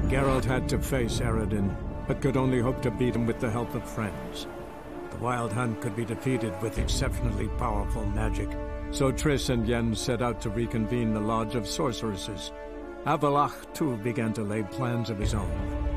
Geralt had to face Eredin, but could only hope to beat him with the help of friends. The Wild Hunt could be defeated with exceptionally powerful magic, so Triss and Yen set out to reconvene the Lodge of Sorceresses. Avallac'h, too, began to lay plans of his own.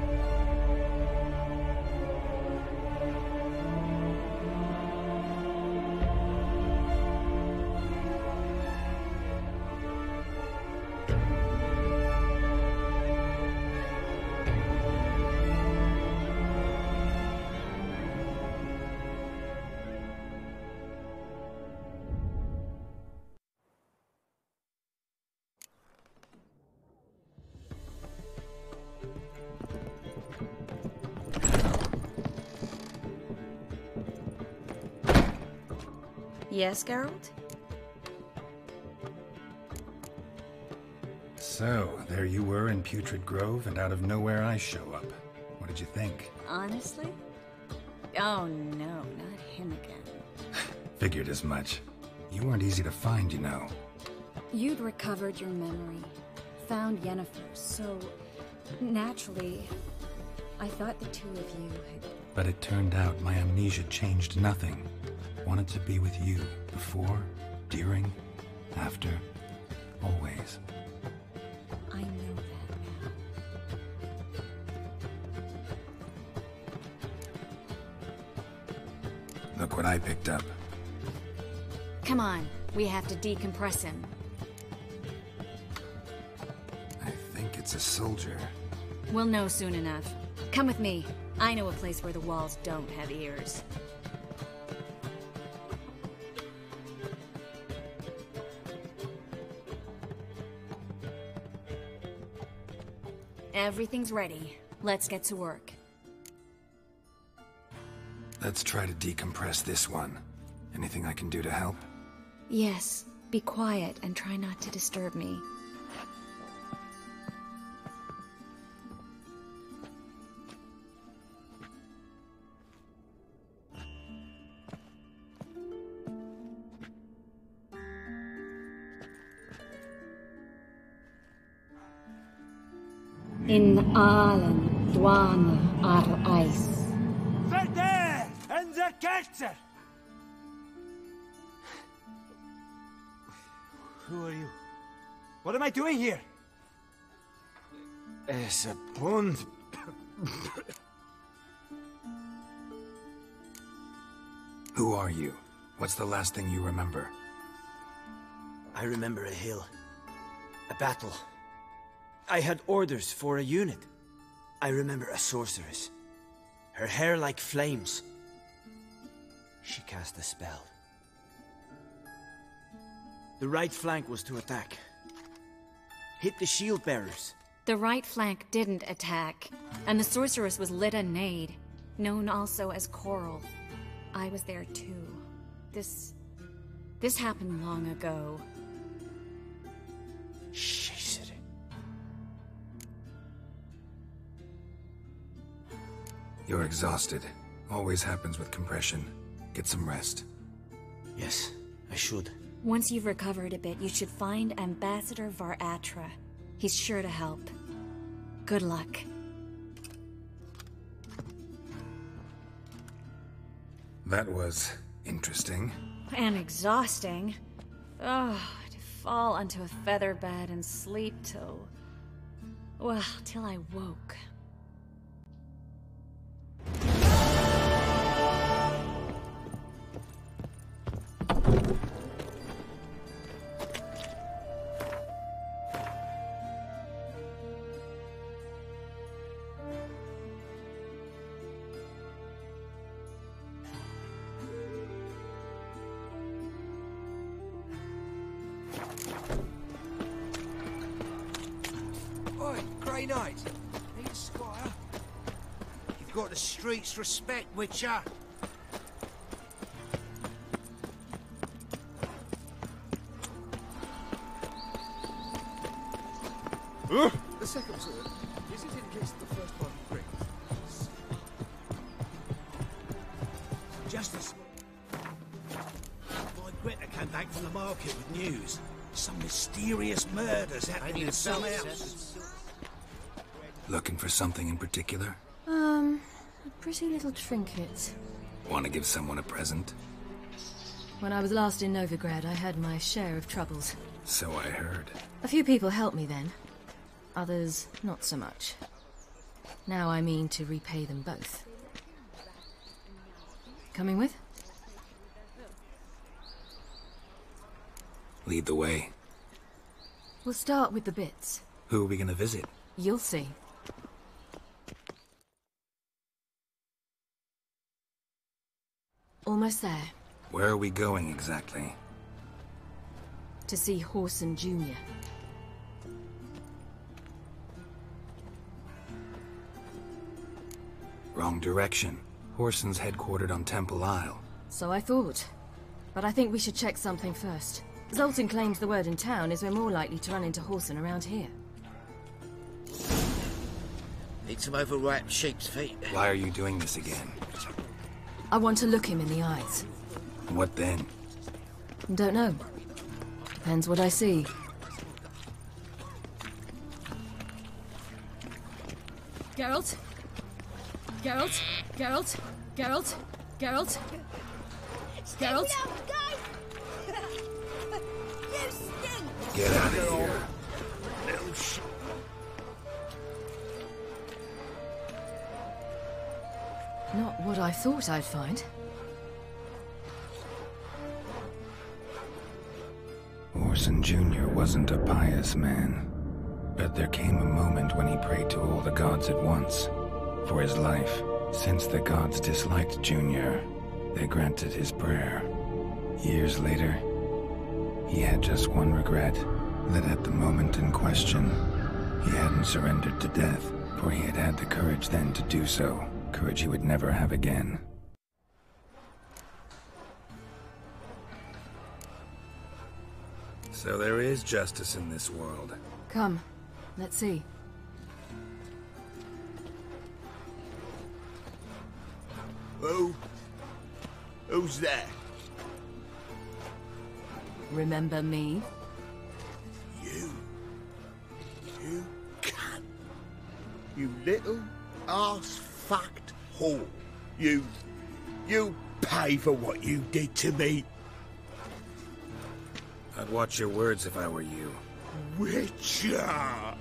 Yes, Geralt? So, there you were in Putrid Grove, and out of nowhere I show up. What did you think? Honestly? Oh no, not him again. Figured as much. You weren't easy to find, you know. You'd recovered your memory, found Yennefer, so naturally, I thought the two of you had... But it turned out my amnesia changed nothing. Wanted to be with you, before, during, after, always. I know that now. Look what I picked up. Come on, we have to decompress him. I think it's a soldier. We'll know soon enough. Come with me. I know a place where the walls don't have ears. Everything's ready. Let's get to work. Let's try to decompress this one. Anything I can do to help? Yes. Be quiet and try not to disturb me. In Aalen, Dwana, ar Eis. Verder! En der Kerzer! Who are you? What am I doing here? Es a bond. Who are you? What's the last thing you remember? I remember a hill. A battle. I had orders for a unit. I remember a sorceress. Her hair like flames. She cast a spell. The right flank was to attack. Hit the shield bearers. The right flank didn't attack, and the sorceress was Lita Nade, known also as Coral. I was there too. This happened long ago. Shh. You're exhausted. Always happens with compression. Get some rest. Yes, I should. Once you've recovered a bit, you should find Ambassador Var-Attre. He's sure to help. Good luck. That was interesting. And exhausting. Oh, to fall onto a feather bed and sleep till... well, till I woke. Oi, Grey Knight. Need a squire? You've got the streets respect, Witcher. The second sword, is it in case the first one breaks? Justice. My Greta came back from the market with news. Some mysterious murders happening in some house. Looking for something in particular? A pretty little trinket. Want to give someone a present? When I was last in Novigrad, I had my share of troubles. So I heard. A few people helped me then. Others, not so much. Now I mean to repay them both. Coming with? Lead the way. We'll start with the bits. Who are we gonna visit? You'll see. Almost there. Where are we going exactly? To see Whoreson Jr. Wrong direction. Whoreson's headquartered on Temple Isle. So I thought. But I think we should check something first. Zoltan claims the word in town is we're more likely to run into Whoreson around here. Need some overripe sheep's feet. Why are you doing this again? I want to look him in the eyes. What then? Don't know. Depends what I see. Geralt? Geralt? Geralt? Geralt? Geralt? Geralt? Get out of here. Little shit. Not what I thought I'd find. Whoreson Jr. wasn't a pious man, but there came a moment when he prayed to all the gods at once for his life. Since the gods disliked Jr., they granted his prayer. Years later, he had just one regret, that at the moment in question, he hadn't surrendered to death, for he had had the courage then to do so, courage he would never have again. So there is justice in this world. Come, let's see. Who's there? Remember me? You cunt. You little ass-fucked whore. You pay for what you did to me. I'd watch your words if I were you. Witcher!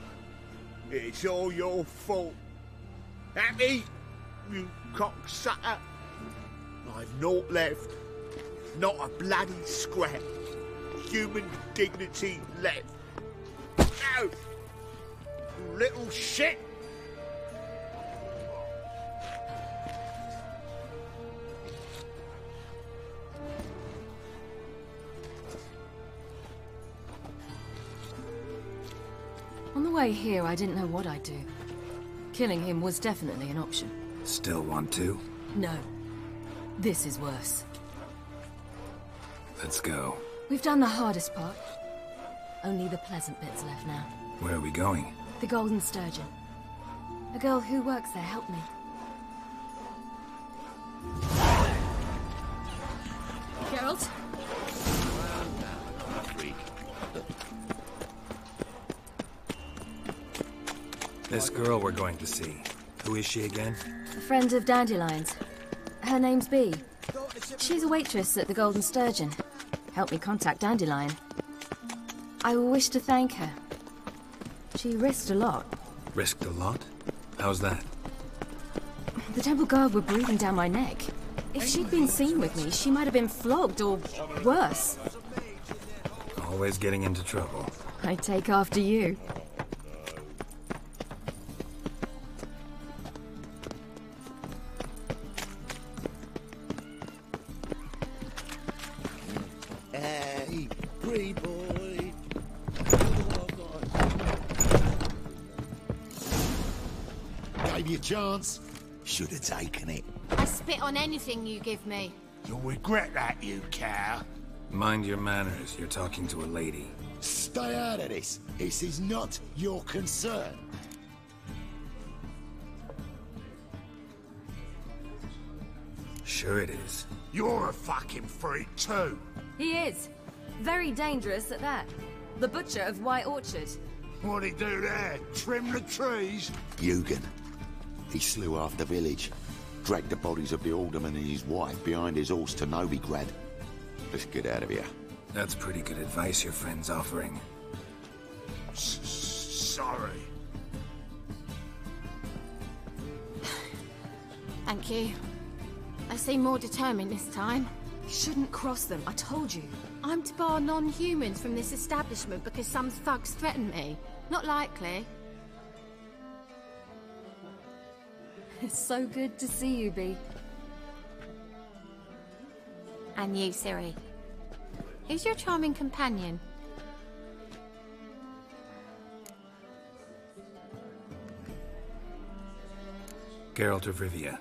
It's all your fault. Happy, you cocksucker. I've naught left. Not a bloody scrap. Human dignity left. No! You little shit! On the way here, I didn't know what I'd do. Killing him was definitely an option. Still want to? No. This is worse. Let's go. We've done the hardest part. Only the pleasant bits left now. Where are we going? The Golden Sturgeon. A girl who works there helped me. Geralt? This girl we're going to see. Who is she again? A friend of Dandelion's. Her name's Bee. She's a waitress at the Golden Sturgeon. Helped me contact Dandelion. I wish to thank her. She risked a lot. Risked a lot? How's that? The Temple Guard were breathing down my neck. If she'd been seen with me, she might have been flogged or worse. Always getting into trouble. I take after you. Hey, pretty boy. Gave you a chance. Should have taken it. I spit on anything you give me. You'll regret that, you cow. Mind your manners. You're talking to a lady. Stay out of this. This is not your concern. Sure it is. You're a fucking freak too. He is. Very dangerous at that. The butcher of White Orchard. What'd he do there? Trim the trees? Eugen. He slew half the village. Dragged the bodies of the alderman and his wife behind his horse to Novigrad. Let's get out of here. That's pretty good advice your friend's offering. Sorry. Thank you. They seem more determined this time. You shouldn't cross them, I told you. I'm to bar non-humans from this establishment because some thugs threaten me. Not likely. It's so good to see you, Bee. And you, Ciri. Who's your charming companion? Geralt of Rivia.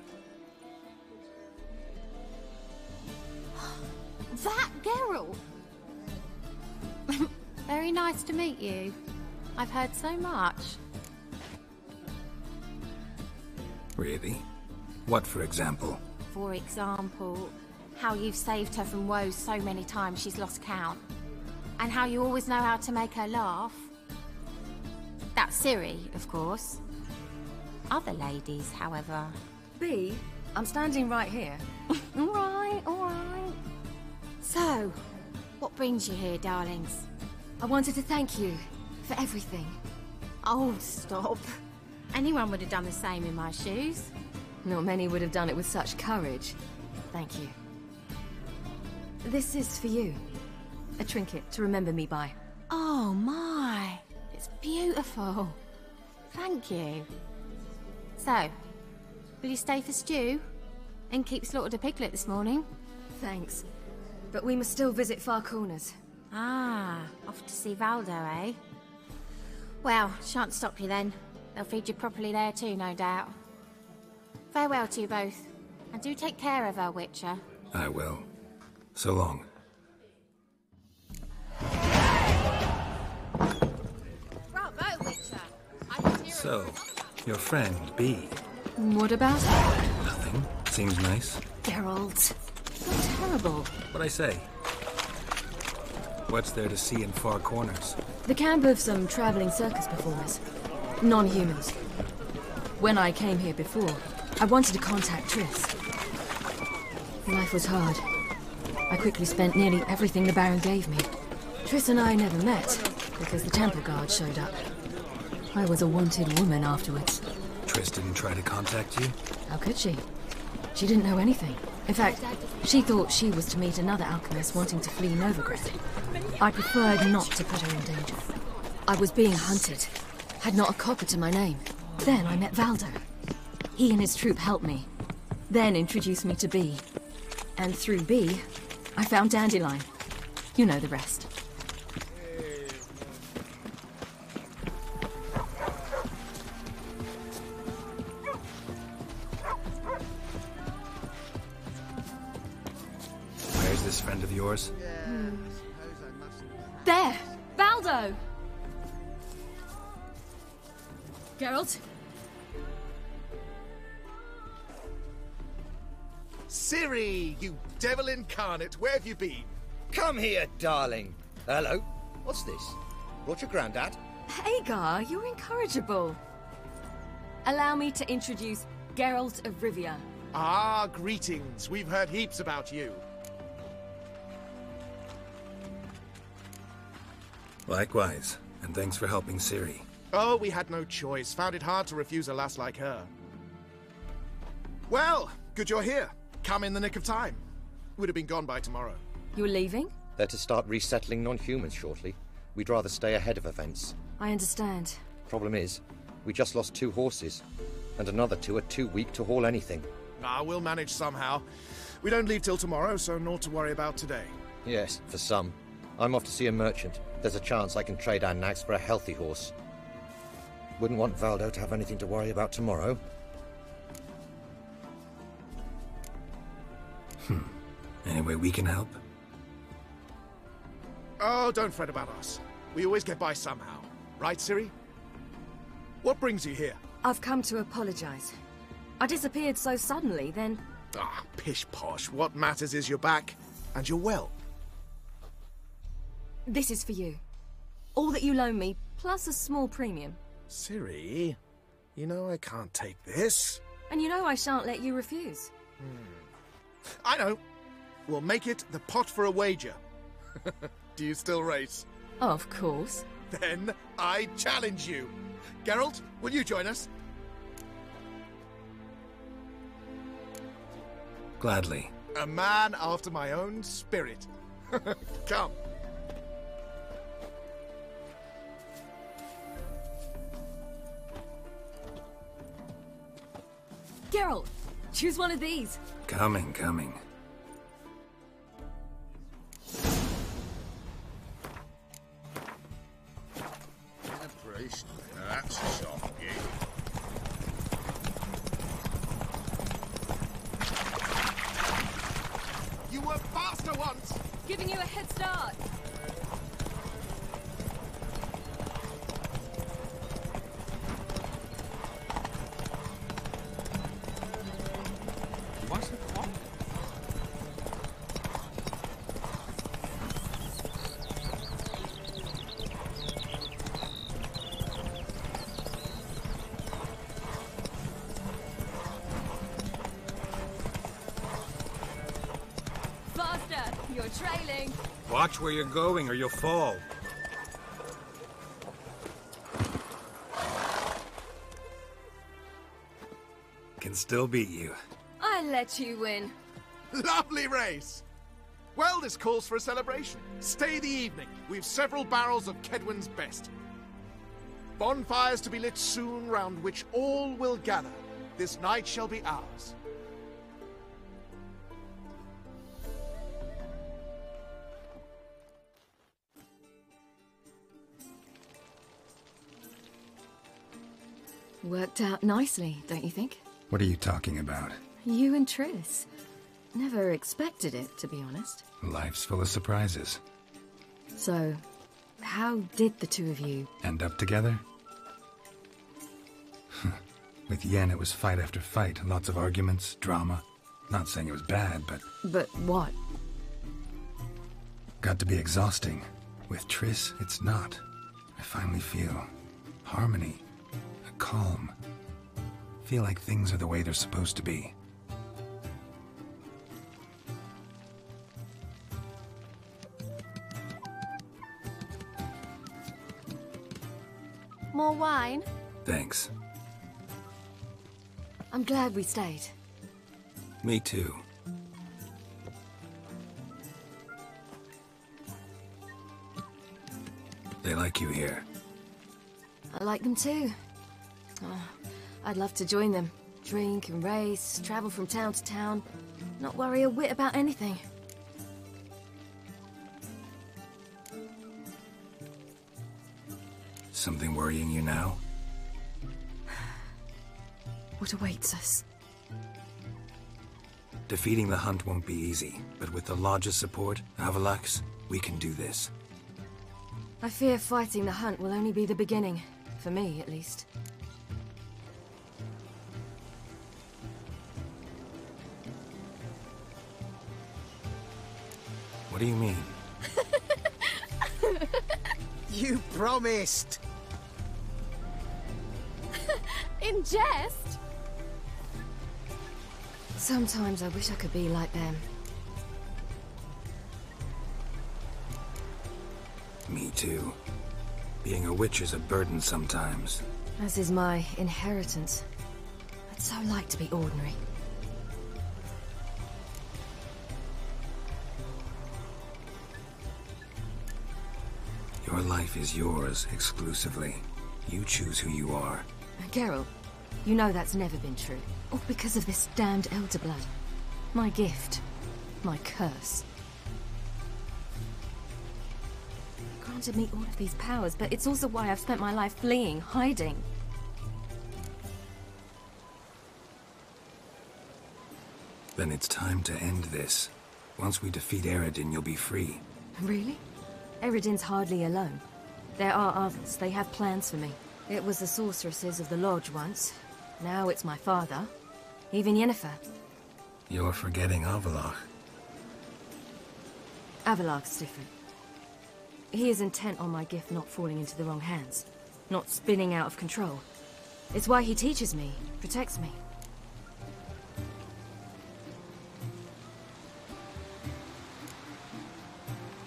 That Geralt! Very nice to meet you. I've heard so much. Really? What, for example? For example, how you've saved her from woes so many times she's lost count. And how you always know how to make her laugh. That's Ciri, of course. Other ladies, however... Bee, I'm standing right here. All right, all right. So, what brings you here, darlings? I wanted to thank you for everything. Oh, stop. Anyone would have done the same in my shoes. Not many would have done it with such courage. Thank you. This is for you. A trinket to remember me by. Oh my, it's beautiful. Thank you. So, will you stay for stew? And keep slaughtered a piglet this morning? Thanks. But we must still visit Far Corners. Ah, off to see Valdo, eh? Well, shan't stop you then. They'll feed you properly there too, no doubt. Farewell to you both. And do take care of her, Witcher. I will. So long. Bravo, Witcher! So, your friend, Bee. What about her? Nothing. Seems nice. Geralt. You're terrible. What'd I say? What's there to see in Far Corners? The camp of some traveling circus performers. Non-humans. When I came here before, I wanted to contact Triss. Life was hard. I quickly spent nearly everything the Baron gave me. Triss and I never met, because the Temple Guard showed up. I was a wanted woman afterwards. Triss didn't try to contact you? How could she? She didn't know anything. In fact, she thought she was to meet another alchemist wanting to flee Novigrad. I preferred not to put her in danger. I was being hunted. Had not a copper to my name. Then I met Valdo. He and his troop helped me. Then introduced me to Bee. And through Bee, I found Dandelion. You know the rest. Where's this friend of yours? There! Valdo! Geralt? Ciri, you devil incarnate, where have you been? Come here, darling. Hello. What's this? Brought your granddad? Hagar, you're incorrigible. Allow me to introduce Geralt of Rivia. Ah, greetings. We've heard heaps about you. Likewise, and thanks for helping Ciri. Oh, we had no choice. Found it hard to refuse a lass like her. Well, good you're here. Come in the nick of time. Would have been gone by tomorrow. You're leaving? They're to start resettling non-humans shortly. We'd rather stay ahead of events. I understand. Problem is, we just lost 2 horses, and another 2 are too weak to haul anything. Ah, we'll manage somehow. We don't leave till tomorrow, so naught to worry about today. Yes, for some. I'm off to see a merchant. There's a chance I can trade our nags for a healthy horse. Wouldn't want Valdo to have anything to worry about tomorrow. Any way we can help? Oh, don't fret about us. We always get by somehow. Right, Ciri? What brings you here? I've come to apologize. I disappeared so suddenly, then... Ah, pish-posh. What matters is you're back, and you're well. This is for you. All that you loan me, plus a small premium. Ciri, you know I can't take this. And you know I shan't let you refuse. I know. We'll make it the pot for a wager. Do you still race? Of course. Then I challenge you. Geralt, will you join us? Gladly. A man after my own spirit. Come. Geralt, choose one of these. Coming. A priest? Now that's a soft gig. You were faster once! Giving you a head start. What's the clock? Faster! You're trailing. Watch where you're going or you'll fall. Can still beat you. I let you win. Lovely race! Well, this calls for a celebration. Stay the evening. We've several barrels of Kedwen's best. Bonfires to be lit soon, round which all will gather. This night shall be ours. Worked out nicely, don't you think? What are you talking about? You and Triss. Never expected it, to be honest. Life's full of surprises. So, how did the two of you... End up together? With Yen, it was fight after fight. Lots of arguments, drama. Not saying it was bad, but... But what? Got to be exhausting. With Triss, it's not. I finally feel harmony, a calm. Feel like things are the way they're supposed to be. More wine? Thanks. I'm glad we stayed. Me too. They like you here. I like them too. I'd love to join them. Drink and race, travel from town to town. Not worry a whit about anything. Something worrying you now? What awaits us? Defeating the Hunt won't be easy, but with the Lodge's support, Avalax, we can do this. I fear fighting the Hunt will only be the beginning. For me, at least. What do you mean? You promised! In jest? Sometimes I wish I could be like them. Me too. Being a witch is a burden sometimes. As is my inheritance. I'd so like to be ordinary. Your life is yours, exclusively. You choose who you are. Geralt, you know that's never been true. All because of this damned Elder Blood. My gift. My curse. Granted me all of these powers, but it's also why I've spent my life fleeing, hiding. Then it's time to end this. Once we defeat Eredin, you'll be free. Really? Eredin's hardly alone. There are others. They have plans for me. It was the sorceresses of the Lodge once. Now it's my father. Even Yennefer. You're forgetting Avallac'h. Avallac'h's different. He is intent on my gift not falling into the wrong hands, not spinning out of control. It's why he teaches me, protects me.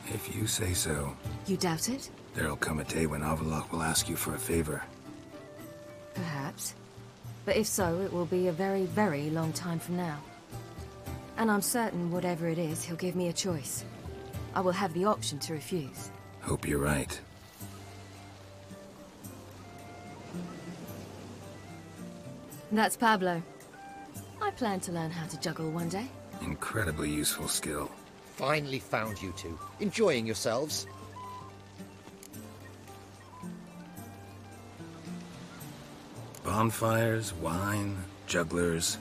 If you say so. You doubt it? There'll come a day when Avallac'h will ask you for a favor. Perhaps. But if so, it will be a very, very long time from now. And I'm certain whatever it is, he'll give me a choice. I will have the option to refuse. Hope you're right. That's Pablo. I plan to learn how to juggle one day. Incredibly useful skill. Finally found you two. Enjoying yourselves? Bonfires, wine, jugglers.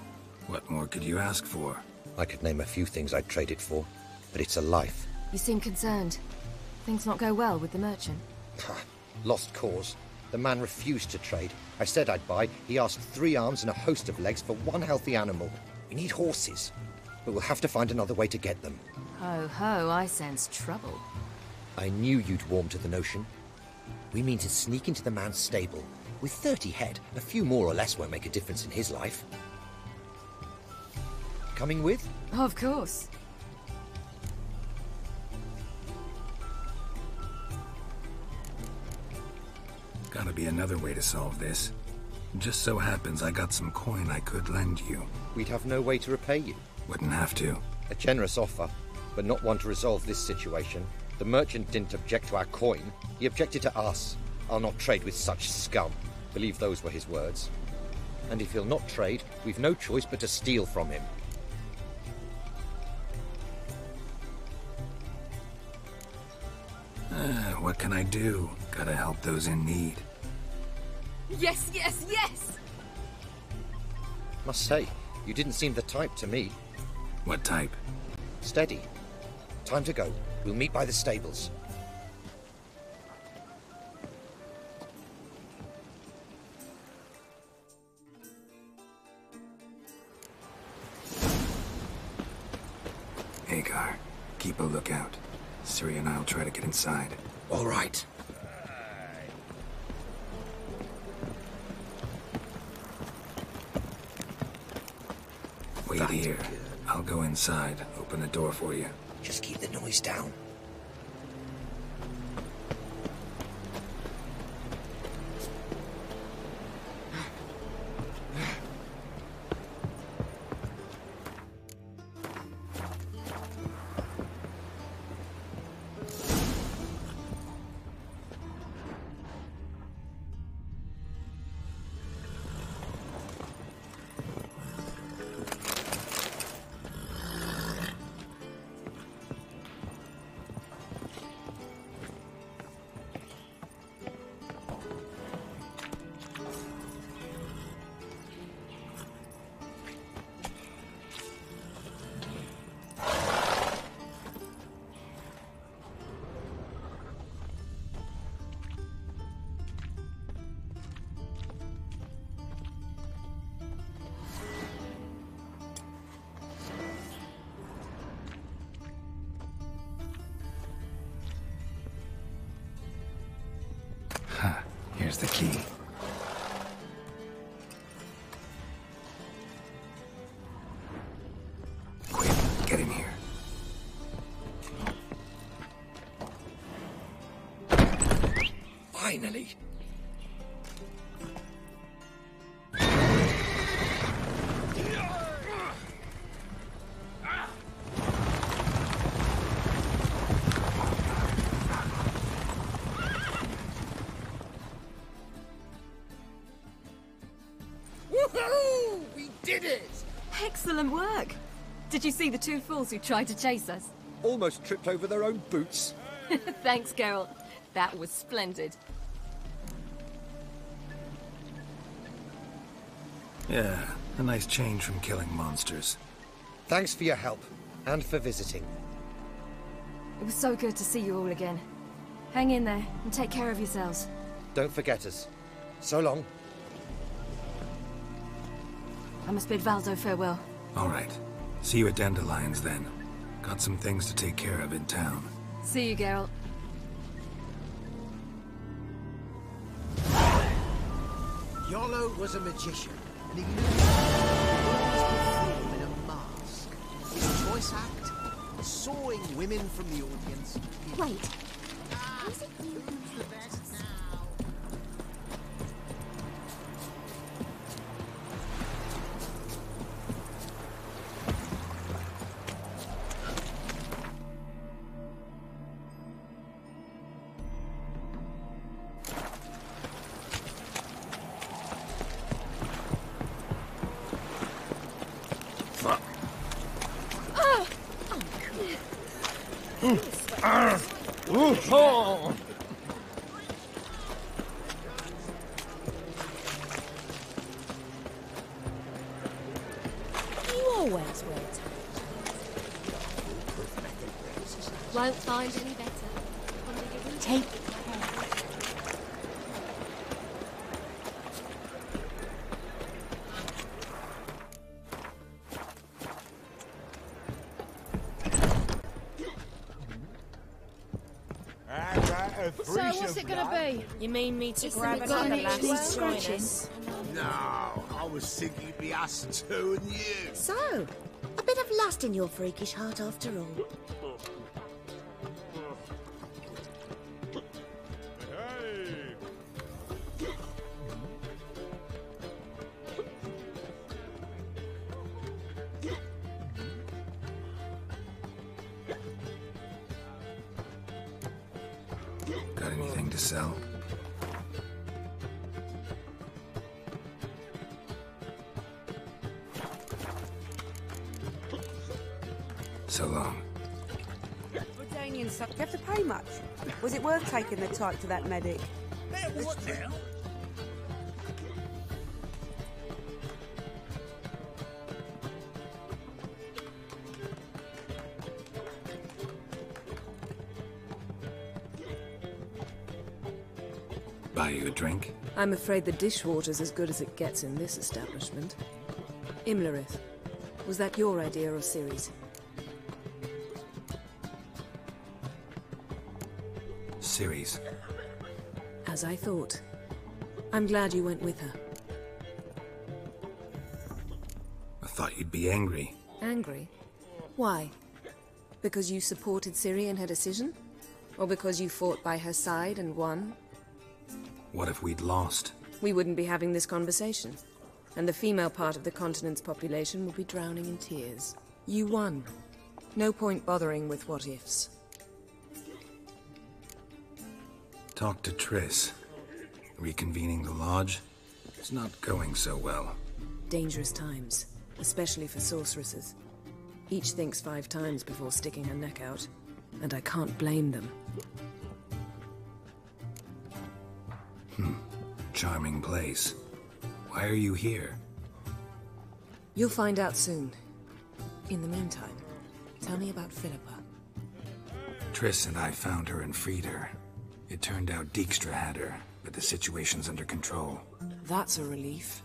What more could you ask for? I could name a few things I'd trade it for, but it's a life. You seem concerned. Things not go well with the merchant? Lost cause. The man refused to trade. I said I'd buy. He asked 3 arms and a host of legs for 1 healthy animal. We need horses, but we'll have to find another way to get them. Ho ho, I sense trouble. I knew you'd warm to the notion. We mean to sneak into the man's stable. With 30 head, a few more or less won't make a difference in his life. Coming with? Of course. Gotta be another way to solve this. Just so happens I got some coin I could lend you. We'd have no way to repay you. Wouldn't have to. A generous offer, but not one to resolve this situation. The merchant didn't object to our coin. He objected to us. I'll not trade with such scum. Believe those were his words. And if he'll not trade, we've no choice but to steal from him. What can I do? Gotta help those in need. Yes, yes, yes! Must say, you didn't seem the type to me. What type? Steady. Time to go. We'll meet by the stables. Hagar, keep a lookout. Ciri and I'll try to get inside. All right. Wait here. I'll go inside. Open the door for you. Just keep the noise down. Here's the key. Quick, get in here. Finally! Woohoo! We did it! Excellent work! Did you see the 2 fools who tried to chase us? Almost tripped over their own boots. Thanks, Geralt. That was splendid. Yeah, a nice change from killing monsters. Thanks for your help, and for visiting. It was so good to see you all again. Hang in there, and take care of yourselves. Don't forget us. So long. I must bid Valdo farewell. All right. See you at Dandelions then. Got some things to take care of in town. See you, Geralt. Yolo was a magician, and he always performed in a mask. His choice act, sawing women from the audience. Wait. Always wear it. Won't find any better. Take care. So what's it gonna be? You mean me to grab another lass to join us? No, I was thinking it'd be us two and you. So, a bit of lust in your freakish heart after all. Got anything to sell? So long. Redanian stuff. You have to pay much. Was it worth taking the type to that medic? What now? Buy you a drink? I'm afraid the dishwater's as good as it gets in this establishment. Imlerith, was that your idea or Ciri's? Ciri's. As I thought. I'm glad you went with her. I thought you'd be angry. Angry? Why? Because you supported Ciri in her decision? Or because you fought by her side and won? What if we'd lost? We wouldn't be having this conversation. And the female part of the continent's population would be drowning in tears. You won. No point bothering with what-ifs. Talk to Triss. Reconvening the lodge? It's not going so well. Dangerous times, especially for sorceresses. Each thinks 5 times before sticking her neck out, and I can't blame them. Charming place. Why are you here? You'll find out soon. In the meantime, tell me about Philippa. Triss and I found her and freed her. It turned out Dijkstra had her, but the situation's under control. That's a relief.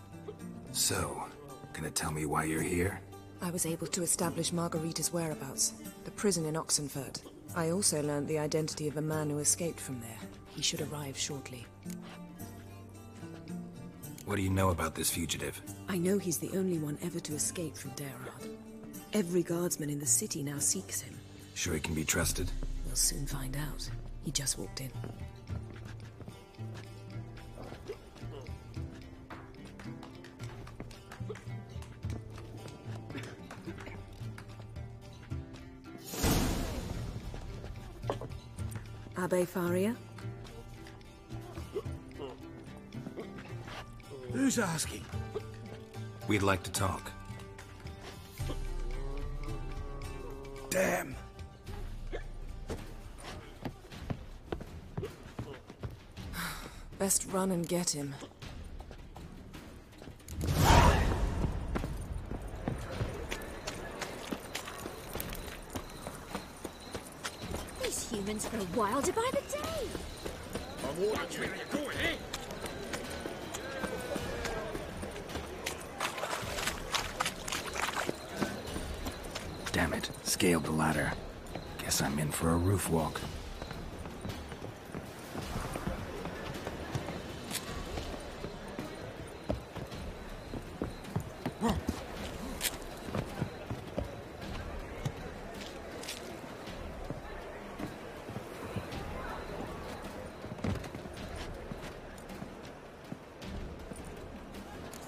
So, gonna tell me why you're here? I was able to establish Margarita's whereabouts, the prison in Oxenfurt. I also learned the identity of a man who escaped from there. He should arrive shortly. What do you know about this fugitive? I know he's the only one ever to escape from Daerad. Every guardsman in the city now seeks him. Sure he can be trusted? We'll soon find out. He just walked in. Abbe Faria? Who's asking? We'd like to talk. Damn. Best run and get him. These humans grow wilder by the day. I'm watching where you're going, eh? Damn it, scaled the ladder. Guess I'm in for a roof walk.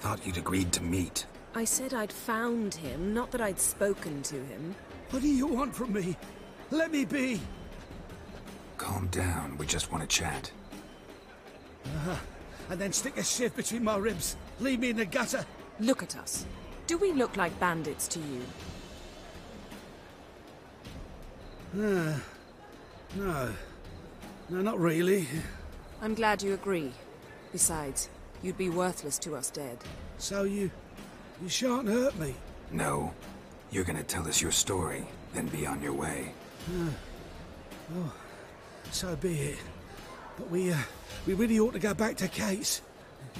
thought you'd agreed to meet. I said I'd found him, not that I'd spoken to him. What do you want from me? Let me be! Calm down, we just want to chat. And then stick a shiv between my ribs. Leave me in the gutter. Look at us. Do we look like bandits to you? No. No, not really. I'm glad you agree. Besides, you'd be worthless to us dead. So you shan't hurt me? No. You're gonna tell us your story, then be on your way. Oh, so be it. But we really ought to go back to Kate's.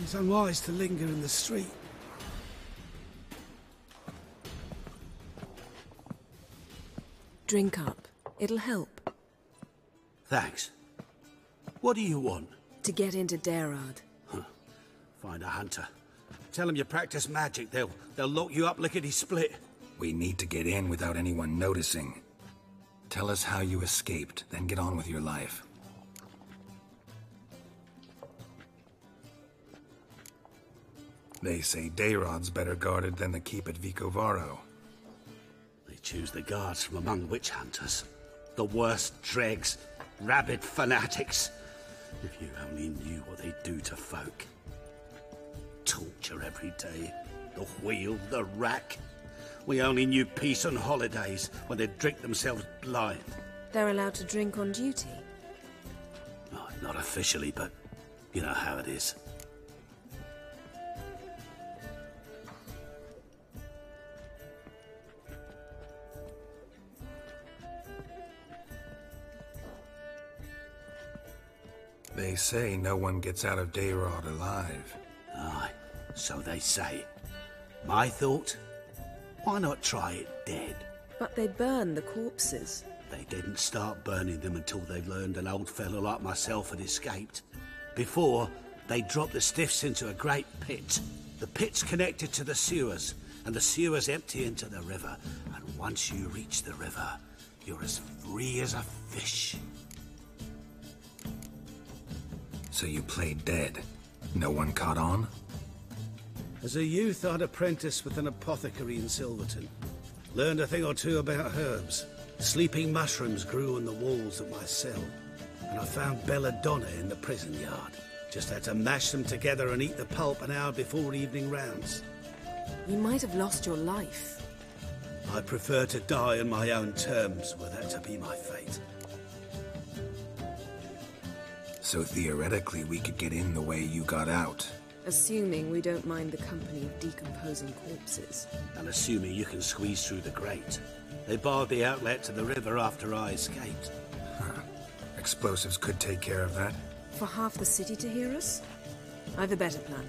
It's unwise to linger in the street. Drink up. It'll help. Thanks. What do you want? To get into Daerad. Find a hunter. Tell them you practice magic. They'll lock you up lickety-split. We need to get in without anyone noticing. Tell us how you escaped, then get on with your life. They say Daerad's better guarded than the keep at Vicovaro. They choose the guards from among witch hunters. The worst dregs, rabid fanatics. If you only knew what they do to folk. Torture every day. The wheel, the rack. We only knew peace on holidays when they'd drink themselves blind. They're allowed to drink on duty? Oh, not officially, but you know how it is. They say no one gets out of Daerad alive. Aye, so they say. My thought? Why not try it dead? But they burn the corpses. They didn't start burning them until they learned an old fellow like myself had escaped. Before, they dropped the stiffs into a great pit. The pit's connected to the sewers, and the sewers empty into the river. And once you reach the river, you're as free as a fish. So you played dead. No one caught on? As a youth, I'd apprenticed with an apothecary in Silverton. Learned a thing or two about herbs. Sleeping mushrooms grew on the walls of my cell. And I found belladonna in the prison yard. Just had to mash them together and eat the pulp an hour before evening rounds. You might have lost your life. I prefer to die on my own terms, were that to be my fate. So theoretically, we could get in the way you got out. Assuming we don't mind the company of decomposing corpses. And assuming you can squeeze through the grate. They barred the outlet to the river after I escaped. Huh. Explosives could take care of that. For half the city to hear us? I've a better plan.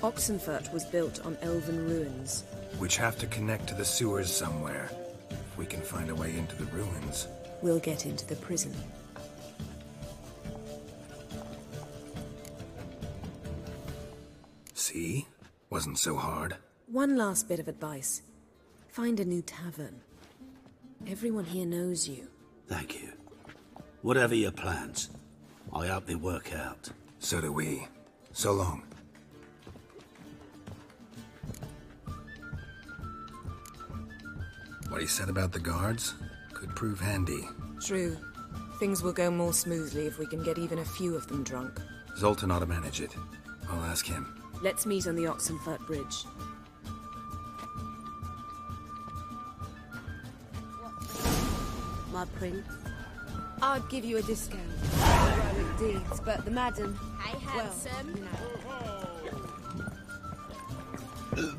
Oxenfurt was built on elven ruins. Which have to connect to the sewers somewhere. If we can find a way into the ruins. We'll get into the prison. See? Wasn't so hard. One last bit of advice. Find a new tavern. Everyone here knows you. Thank you. Whatever your plans, I hope they work out. So do we. So long. What he said about the guards could prove handy. True. Things will go more smoothly if we can get even a few of them drunk. Zoltan ought to manage it. I'll ask him. Let's meet on the Oxenfurt Bridge. My prince, I'd give you a discount for heroic deeds, but the madam... Hey, handsome. Well, no.